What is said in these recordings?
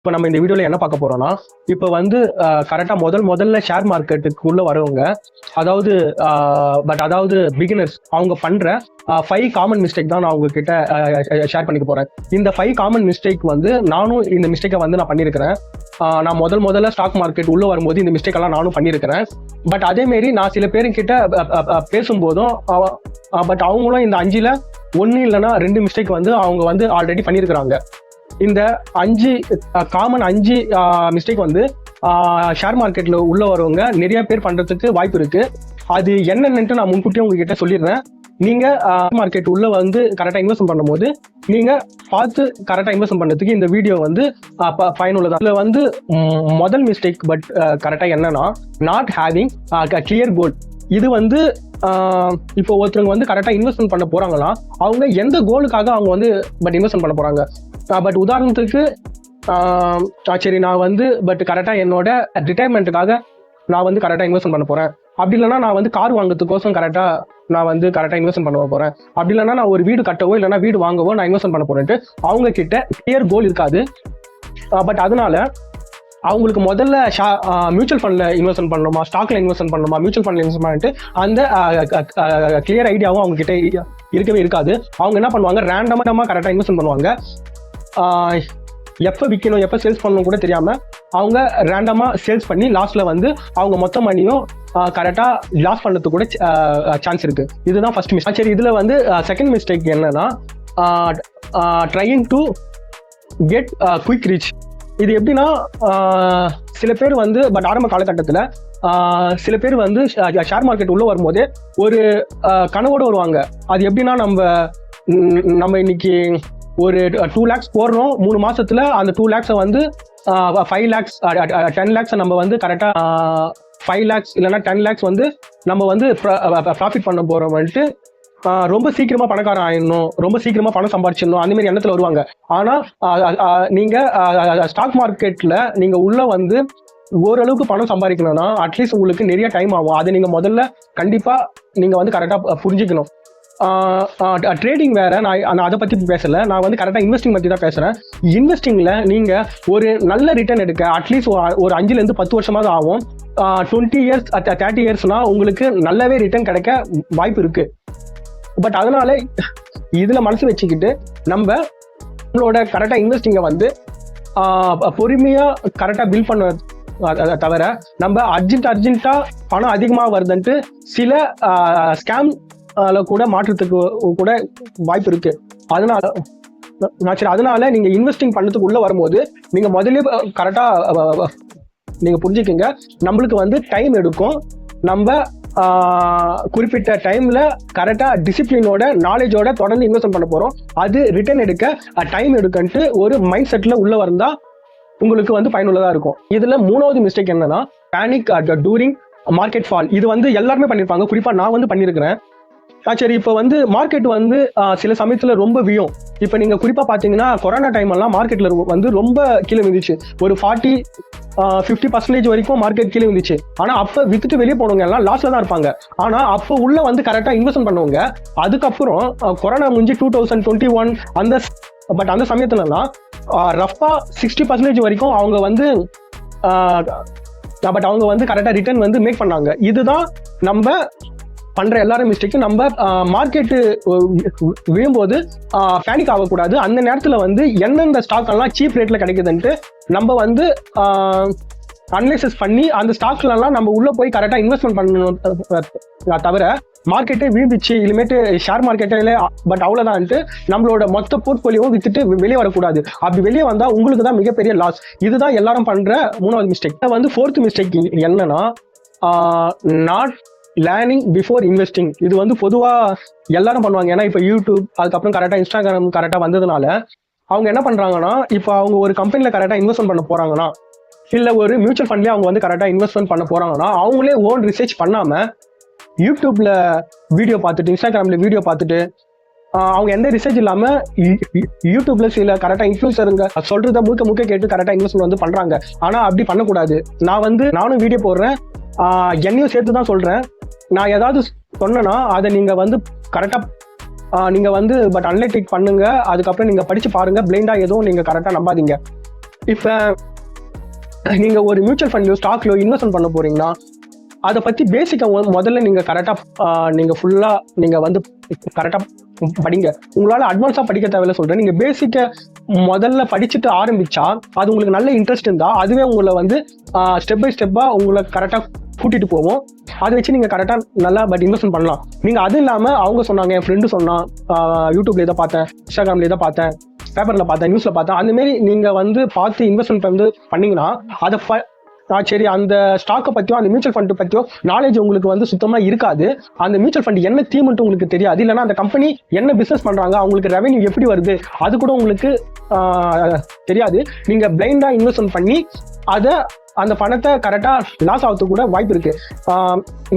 இப்போ நம்ம இந்த வீடியோவில் என்ன பார்க்க போறோம்னா, இப்போ வந்து கரெக்டாக முதல்ல ஷேர் மார்க்கெட்டுக்குள்ள வரவங்க, அதாவது பிகினர்ஸ் அவங்க பண்ற 5 காமன் மிஸ்டேக் தான் நான் உங்ககிட்ட ஷேர் பண்ணிக்க போறேன். இந்த 5 காமன் மிஸ்டேக் வந்து நானும் இந்த மிஸ்டேக்கை வந்து நான் பண்ணியிருக்கிறேன். நான் முதல்ல ஸ்டாக் மார்க்கெட் உள்ள வரும்போது இந்த மிஸ்டேக் எல்லாம் நானும் பண்ணியிருக்கிறேன். பட் அதேமாரி நான் சில பேருக்கிட்ட பேசும்போதும் பட் அவங்களும் இந்த 5ல் 1 இல்லைன்னா 2 மிஸ்டேக் வந்து அவங்க வந்து ஆல்ரெடி பண்ணியிருக்கிறாங்க. இந்த 5 மிஸ்டேக் வந்து ஷேர் மார்க்கெட்ல உள்ள வரவங்க நிறைய பேர் பண்றதுக்கு வாய்ப்பு இருக்கு. அது என்னன்னுட்டு நான் முன்கூட்டியே உங்ககிட்ட சொல்லிடுறேன். நீங்க மார்க்கெட் உள்ள வந்து கரெக்டா இன்வெஸ்ட் பண்ணும்போது நீங்க பார்த்து கரெக்டா இன்வெஸ்ட் பண்றதுக்கு இந்த வீடியோ வந்து பயனுள்ளதா. இதுல வந்து முதல் மிஸ்டேக் பட் கரெக்டா என்னன்னா, நாட் ஹேவிங் கிளியர் கோல். இது வந்து இப்போ ஒருத்தவங்க வந்து கரெக்டாக இன்வெஸ்ட்மெண்ட் பண்ண போறாங்களா, அவங்க எந்த கோலுக்காக அவங்க வந்து இன்வெஸ்ட்மெண்ட் பண்ண போறாங்க. பட் உதாரணத்துக்கு சரி நான் வந்து கரெக்டாக என்னோட ரிட்டையர்மெண்ட்டுக்காக நான் வந்து கரெக்டாக இன்வெஸ்ட்மெண்ட் பண்ண போறேன். அப்படி இல்லைன்னா நான் வந்து கார் வாங்குறதுக்கோசம் நான் வந்து கரெக்டாக இன்வெஸ்ட்மெண்ட் பண்ண போறேன். அப்படி இல்லைன்னா நான் ஒரு வீடு கட்டவோ இல்லைன்னா வீடு வாங்கவோ நான் இன்வெஸ்ட்மெண்ட் பண்ண போறேன்ட்டு அவங்க கிட்ட கிளியர் கோல் இருக்காது. பட் அதனால அவங்களுக்கு முதல்ல மியூச்சுவல் ஃபண்ட்ல இன்வெஸ்ட்மெண்ட் பண்ணணுமா, ஸ்டாக்ல இன்வெஸ்ட்மெண்ட் பண்ணணுமா, மியூச்சுவல் ஃபண்ட்ல இன்வெஸ்ட் பண்ணிட்டு அந்த கிளியர் ஐடியாவும் அவங்க கிட்ட இருக்கவே இருக்காது. அவங்க என்ன பண்ணுவாங்க, ரேண்டமா கரெக்டாக இன்வெஸ்ட்மெண்ட் பண்ணுவாங்க. எப்போ விற்கணும் எப்போ சேல்ஸ் பண்ணணும் கூட தெரியாம அவங்க ரேண்டமா சேல்ஸ் பண்ணி லாஸ்ட்ல வந்து அவங்க மொத்த மணியும் கரெக்டா லாஸ் பண்ணதுக்கு கூட சான்ஸ் இருக்கு. இதுதான் ஃபர்ஸ்ட் மிஸ்டேக். சரி, இதுல வந்து செகண்ட் மிஸ்டேக் என்னன்னா, trying to get quick reach. இது எப்படின்னா, சில பேர் வந்து ஆரம்ப காலகட்டத்தில் சில பேர் வந்து ஷேர் மார்க்கெட் உள்ள வரும்போதே ஒரு கனவோடு வருவாங்க. அது எப்படின்னா, நம்ம இன்னைக்கு ஒரு 2 lakhs போடுறோம், 3 மாசத்துல அந்த 2 lakhs வந்து 5 lakhs 10 lakhs நம்ம வந்து கரெக்டா 5 lakhs இல்லைன்னா 10 lakhs வந்து நம்ம வந்து ப்ராஃபிட் பண்ண போறோம்ட்டு ரொம்ப சீக்கிரமா பணக்காரன் ஆயிடணும், ரொம்ப சீக்கிரமா பணம் சம்பாதிச்சிடணும், அந்த மாதிரி எண்ணத்துல வருவாங்க. ஆனா நீங்க ஸ்டாக் மார்க்கெட்ல நீங்க உள்ள வந்து ஓரளவுக்கு பணம் சம்பாதிக்கணும்னா அட்லீஸ்ட் உங்களுக்கு நிறைய டைம் ஆகும். அதை நீங்க முதல்ல கண்டிப்பா நீங்க வந்து கரெக்டா புரிஞ்சுக்கணும். ட்ரேடிங் வேற, நான் அதை பத்தி பேசல. நான் வந்து கரெக்டா இன்வெஸ்டிங் பத்தி தான் பேசுறேன். இன்வெஸ்டிங்ல நீங்க ஒரு நல்ல ரிட்டர்ன் எடுக்க அட்லீஸ்ட் ஒரு 5 to 10 வருஷமாவது ஆகும். 20 years 30 yearsனா உங்களுக்கு நல்லாவே ரிட்டர்ன் கிடைக்க வாய்ப்பு இருக்கு. பட் அதனால இதுல மனசு வச்சுக்கிட்டு நம்மளோட கரெக்டா இன்வெஸ்டிங்கை வந்து பொறுமையா கரெக்டா பில்ட் பண்ண தவிர நம்ம அர்ஜென்ட்டா பணம் அதிகமா வருதுன்ட்டு சில ஸ்கேம் கூட மாற்றத்துக்கு கூட வாய்ப்பு இருக்கு. அதனால நீங்க இன்வெஸ்டிங் பண்ணதுக்கு உள்ள வரும்போது நீங்க முதல்ல கரெக்டா நீங்க புரிஞ்சுக்கீங்க, நம்மளுக்கு வந்து டைம் எடுக்கும். நம்ம குறிப்பிட்ட டைம்ல கரெக்டா டிசிப்ளினோட நாலேஜோட தொடர்ந்து இன்வெஸ்ட் பண்ண போறோம். அது ரிட்டர்ன் எடுக்க டைம் எடுக்கன்ட்டு ஒரு மைண்ட் செட்ல உள்ள வந்தா உங்களுக்கு வந்து பயனுள்ளதா இருக்கும். இதுல 3வது மிஸ்டேக் என்னன்னா, பேனிக் டூரிங் மார்க்கெட் ஃபால். இது வந்து எல்லாருமே பண்ணிருப்பாங்க, குறிப்பா நான் வந்து பண்ணிருக்கிறேன். சரி, இப்போ வந்து மார்க்கெட் வந்து சில சமயத்துல ரொம்ப வியும். இப்போ நீங்க குறிப்பா பாத்தீங்கன்னா கொரோனா டைம் எல்லாம் மார்க்கெட்ல வந்து ரொம்ப கீழே விழுந்துச்சு. ஒரு 40-50% வரைக்கும் மார்க்கெட் கீழே விழுந்துச்சு. ஆனா அப்ப வித்துட்டு வெளியே போனவங்க எல்லாம் லாஸ்ட்ல தான் இருப்பாங்க. ஆனா அப்ப உள்ள வந்து கரெக்டா இன்வெஸ்ட் பண்ணுவாங்க. அதுக்கப்புறம் கொரோனா முடிஞ்சு 2021 அந்த சமயத்துலலாம் ரஃபா 60% வரைக்கும் அவங்க வந்து அவங்க வந்து கரெக்டா ரிட்டர்ன் வந்து மேக் பண்ணாங்க. இதுதான் நம்ம பண்ற எல்லாரும் மிஸ்டேக். நம்ம மார்க்கெட்டு விழும்போது பேனிக் ஆகக்கூடாது. அந்த நேரத்துல வந்து எந்தெந்த ஸ்டாக் எல்லாம் சீப் ரேட்ல கிடைக்குதுன்ட்டு நம்ம வந்து அனலைசிஸ் பண்ணி அந்த ஸ்டாக்ல எல்லாம் நம்ம உள்ள போய் கரெக்டா இன்வெஸ்ட்மெண்ட் பண்ணணும். தவிர மார்க்கெட்டே வீழ்ந்துச்சு இனிமேட்டு ஷேர் மார்க்கெட்டில் அவ்வளவுதான்ட்டு நம்மளோட மொத்த போர்ட்போலியோவும் வித்துட்டு வெளியே வரக்கூடாது. அப்படி வெளியே வந்தா உங்களுக்கு தான் மிகப்பெரிய லாஸ். இதுதான் எல்லாரும் பண்ற 3வது மிஸ்டேக். வந்து 4th மிஸ்டேக் என்னன்னா, நாட் லேர்னிங் பிஃபோர் இன்வெஸ்டிங். இது வந்து பொதுவா எல்லாரும் பண்ணுவாங்க. ஏன்னா இப்போ யூடியூப் அதுக்கப்புறம் கரெக்டா இன்ஸ்டாகிராம் கரெக்டா வந்ததுனால அவங்க என்ன பண்றாங்கன்னா, இப்போ அவங்க ஒரு கம்பெனில கரெக்டா இன்வெஸ்ட்மெண்ட் பண்ண போறாங்கன்னா, இல்ல ஒரு மியூச்சுவல் ஃபண்ட்லயே அவங்க வந்து கரெக்டா இன்வெஸ்ட்மெண்ட் பண்ண போறாங்கன்னா, அவங்களே ஓன் ரிசர்ச் பண்ணாம யூடியூப்ல வீடியோ பார்த்துட்டு இன்ஸ்டாகிராம்ல வீடியோ பார்த்துட்டு அவங்க எந்த ரிசர்ச் இல்லாம யூடியூப்ல சில கரெக்டா இன்ஃப்ளூயன்சருங்க சொல்றத முழுக்க கேட்டு கரெக்டா இன்வெஸ்ட்மெண்ட் வந்து பண்றாங்க. ஆனா அப்படி பண்ணக்கூடாது. நானும் வீடியோ போடுறேன், என்னையும் சேர்த்து தான் சொல்றேன். நான் ஏதாவது சொன்னேன்னா அதை நீங்க வந்து கரெக்டா நீங்க வந்து அனலிட்டிக் பண்ணுங்க. அதுக்கப்புறம் நீங்க படிச்சு பாருங்க. பிளைண்டா எதுவும் நீங்க கரெக்டா நம்பாதீங்க. இப்போ நீங்கள் ஒரு மியூச்சுவல் ஃபண்ட்லையோ ஸ்டாக்லையோ இன்வெஸ்ட்மெண்ட் பண்ண போறீங்கன்னா அதை பற்றி பேசிக்காக முதல்ல நீங்கள் கரெக்டாக நீங்கள் ஃபுல்லாக நீங்கள் வந்து கரெக்டாக படிங்க. உங்களால் அட்வான்ஸாக படிக்க தேவையில்ல சொல்கிறேன். நீங்கள் பேசிக்கை முதல்ல படிச்சுட்டு ஆரம்பித்தா அது உங்களுக்கு நல்ல இன்ட்ரெஸ்ட் இருந்தால் அதுவே உங்களை வந்து ஸ்டெப் பை ஸ்டெப்பாக உங்களை கரெக்டாக கூட்டிகிட்டு போவோம். அதை வச்சு நீங்கள் கரெக்டாக நல்லா இன்வெஸ்ட்மெண்ட் பண்ணலாம். நீங்கள் அது இல்லாமல் அவங்க சொன்னாங்க, என் ஃப்ரெண்டு சொன்னான், யூடியூப்ல இதை பார்த்தேன், இன்ஸ்டாகிராமில் இதை பார்த்தேன், பேப்பரில் பார்த்தேன், நியூஸில் பார்த்தேன், அந்தமாரி நீங்கள் வந்து பார்த்து இன்வெஸ்ட்மெண்ட் வந்து பண்ணிங்கன்னா அதை சரி அந்த ஸ்டாக்கை பற்றியோ அந்த மியூச்சுவல் ஃபண்டு பற்றியோ நாலேஜ் உங்களுக்கு வந்து சுத்தமாக இருக்காது. அந்த மியூச்சுவல் ஃபண்ட் என்ன தீம்ன்ட்டு உங்களுக்கு தெரியாது. இல்லைன்னா அந்த கம்பெனி என்ன பிஸ்னஸ் பண்ணுறாங்க, அவங்களுக்கு ரெவென்யூ எப்படி வருது அது கூட உங்களுக்கு தெரியாது. நீங்கள் பிளைண்டாக இன்வெஸ்ட்மெண்ட் பண்ணி அந்த பணத்தை கரெக்டாக லாஸ் ஆகிறதுக்கு கூட வாய்ப்பு இருக்கு.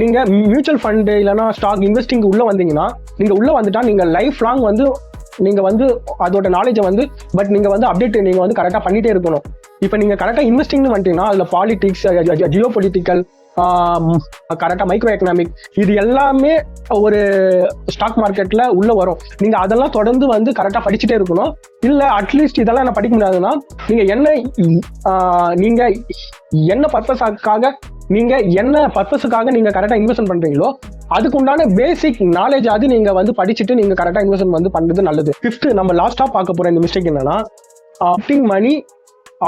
நீங்கள் மியூச்சுவல் ஃபண்டு இல்லைன்னா ஸ்டாக் இன்வெஸ்டிங் உள்ளே வந்தீங்கன்னா, நீங்கள் உள்ளே வந்துட்டா நீங்கள் லைஃப் லாங் வந்து நீங்கள் வந்து அதோட நாலேஜை வந்து நீங்கள் வந்து அப்டேட் நீங்கள் வந்து கரெக்டாக பண்ணிகிட்டே இருக்கணும். இப்போ நீங்கள் கரெக்டாக இன்வெஸ்டிங்னு வந்துட்டீங்கன்னா அதில் பாலிடிக்ஸ், ஜியோ பொலிட்டிக்கல், கரெக்டாக மைக்ரோ எக்கனாமிக், இது எல்லாமே ஒரு ஸ்டாக் மார்க்கெட்டில் உள்ளே வரும். நீங்கள் அதெல்லாம் தொடர்ந்து வந்து கரெக்டாக படிச்சுட்டே இருக்கணும். இல்லை அட்லீஸ்ட் இதெல்லாம் என்ன படிக்க முடியாதுன்னா நீங்கள் என்ன பர்பஸுக்காக நீங்கள் கரெக்டாக இன்வெஸ்ட்மெண்ட் பண்ணுறீங்களோ அதுக்கு உண்டான பேசிக் நாலேஜ் அது நீங்கள் வந்து படிச்சுட்டு நீங்கள் கரெக்டாக இன்வெஸ்ட்மெண்ட் வந்து பண்ணுறது நல்லது. 5th நம்ம லாஸ்ட்டாக பார்க்க போகிற இந்த மிஸ்டேக் என்னன்னா, putting money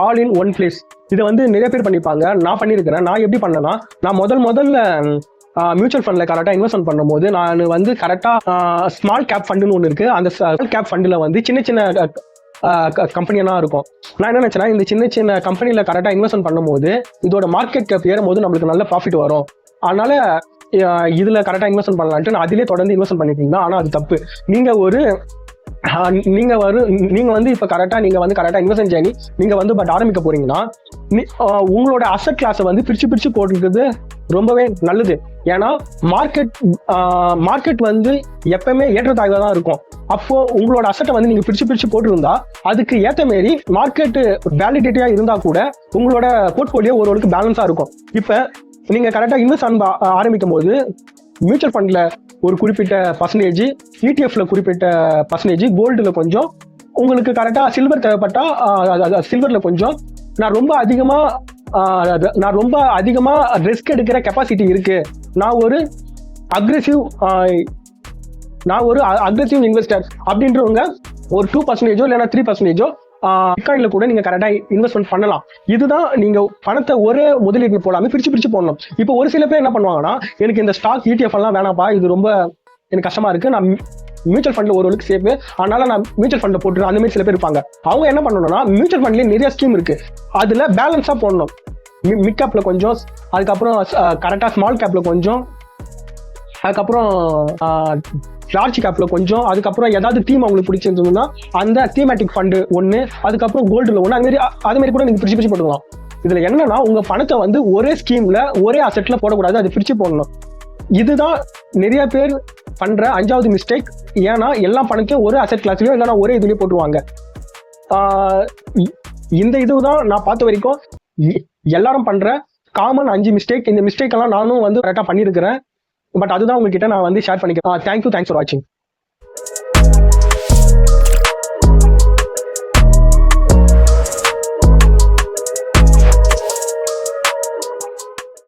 all in one place. இதை வந்து நிறைய பேர் பண்ணிப்பாங்க. நான் பண்ணியிருக்கிறேன். நான் எப்படி பண்ணேன்னா, நான் முதல்ல மியூச்சுவல் ஃபண்டில் கரெக்டாக இன்வெஸ்ட்மெண்ட் பண்ணும்போது நான் வந்து கரெக்டாக ஸ்மால் கேப் ஃபண்டுன்னு ஒன்று இருக்குது. அந்த ஸ்மால் கேப் ஃபண்டில் வந்து சின்ன சின்ன கம்பெனியெல்லாம் இருக்கும். நான் என்ன நினச்சேன்னா, இந்த சின்ன சின்ன கம்பெனியில் கரெக்டாக இன்வெஸ்ட்மெண்ட் பண்ணும்போது இதோட மார்க்கெட் கேப் ஏறும்போது நம்மளுக்கு நல்ல ப்ராஃபிட் வரும், அதனால இதில் கரெக்டாக இன்வெஸ்ட்மெண்ட் பண்ணலான்ட்டு நான் அதிலே தொடர்ந்து இன்வெஸ்ட்மெண்ட் பண்ணிட்டீங்கன்னா, ஆனால் அது தப்பு. நீங்கள் வந்து இப்போ கரெக்டாக நீங்கள் வந்து கரெக்டாக இன்வெஸ்ட்மெண்ட் பண்ணி நீங்கள் வந்து ஆரம்பிக்க போறீங்கன்னா உங்களோட அசெட் கிளாஸை வந்து பிரித்து போட்டுக்கிறது ரொம்பவே நல்லது. ஏன்னா மார்க்கெட் வந்து எப்பவுமே ஏற்றத்தாழ்வாக தான் இருக்கும். அப்போ உங்களோட அசட்டை வந்து நீங்கள் பிரித்து போட்டுருந்தா அதுக்கு ஏற்ற மாரி மார்க்கெட்டு வேலிடிட்டியாக இருந்தால் கூட உங்களோட போர்ட்ஃபோலியோ ஓரளவுக்கு பேலன்ஸாக இருக்கும். இப்போ நீங்கள் கரெக்டாக இன்வெஸ்ட் ஆரம்பிக்கும் போது மியூச்சுவல் ஃபண்டில் ஒரு குறிப்பிட்ட பர்சன்டேஜ், இடிஎஃப்ல குறிப்பிட்ட பர்சன்டேஜ், கோல்டில் கொஞ்சம், உங்களுக்கு கரெக்டாக சில்வர் தேவைப்பட்டால் சில்வரில் கொஞ்சம். நான் ரொம்ப அதிகமாக ரிஸ்க் எடுக்கிற கெப்பாசிட்டி இருக்கு, நான் ஒரு அக்ரெசிவ் இன்வெஸ்டர் அப்படின்றவங்க ஒரு 2% இல்லைன்னா 3% பிட்காயின்ல கூட நீங்க கரெக்டா இன்வெஸ்ட்மெண்ட் பண்ணலாம். இதுதான் நீங்க பணத்தை ஒரே முதலீடு போடாம பிரிச்சு போடணும். இப்போ ஒரு சில பேர் என்ன பண்ணுவாங்கன்னா, எனக்கு இந்த ஸ்டாக் ETF எல்லாம் வேணாம்ப்பா, இது ரொம்ப எனக்கு கஷ்டமா இருக்கு, நான் மியூச்சுவல் ஃபண்ட்ல ஓரளவுக்கு சேஃப், அதனால நான் மியூச்சுவல் ஃபண்ட்ல போட்டுருவேன், அந்த மாதிரி சில பேர் இருப்பாங்க. அவங்க என்ன பண்ணணும்னா, மியூச்சுவல் ஃபண்ட்லயே நிறைய ஸ்கீம் இருக்கு, அதுல பேலன்ஸா போடணும். மிட் கேப்ல கொஞ்சம், அதுக்கப்புறம் கரெக்டா ஸ்மால் கேப்ல கொஞ்சம், அதுக்கப்புறம் லார்ஜ் கேப்ல கொஞ்சம், அதுக்கப்புறம் ஏதாவது தீம் அவங்களுக்கு பிடிச்சிருந்ததுன்னா அந்த தீமேட்டிக் ஃபண்டு ஒன்று, அதுக்கப்புறம் கோல்டுல ஒன்று, அது மாதிரி கூட நீங்க பிரிச்சு போட்டுக்கலாம். இதுல என்னன்னா, உங்க பணத்தை வந்து ஒரே ஸ்கீம்ல ஒரே அசெட்ல போடக்கூடாது, அது பிரிச்சு போடணும். இதுதான் நிறைய பேர் பண்ற 5வது மிஸ்டேக். ஏன்னா எல்லா பணத்தையும் ஒரு அசெட் கிளாஸ்லயோ இல்லைன்னா ஒரே இதுலயும் போட்டுருவாங்க. இந்த இதுதான் நான் பார்த்த வரைக்கும் எல்லாரும் பண்ற காமன் 5 மிஸ்டேக். இந்த மிஸ்டேக் எல்லாம் நானும் வந்து கரெக்டா பண்ணியிருக்கிறேன். பட் அதுதான் உங்ககிட்ட நான் வந்து ஷேர் பண்ணிக்கிறேன். தேங்க்யூ, தேங்க்ஸ் ஃபார் வாட்சிங்.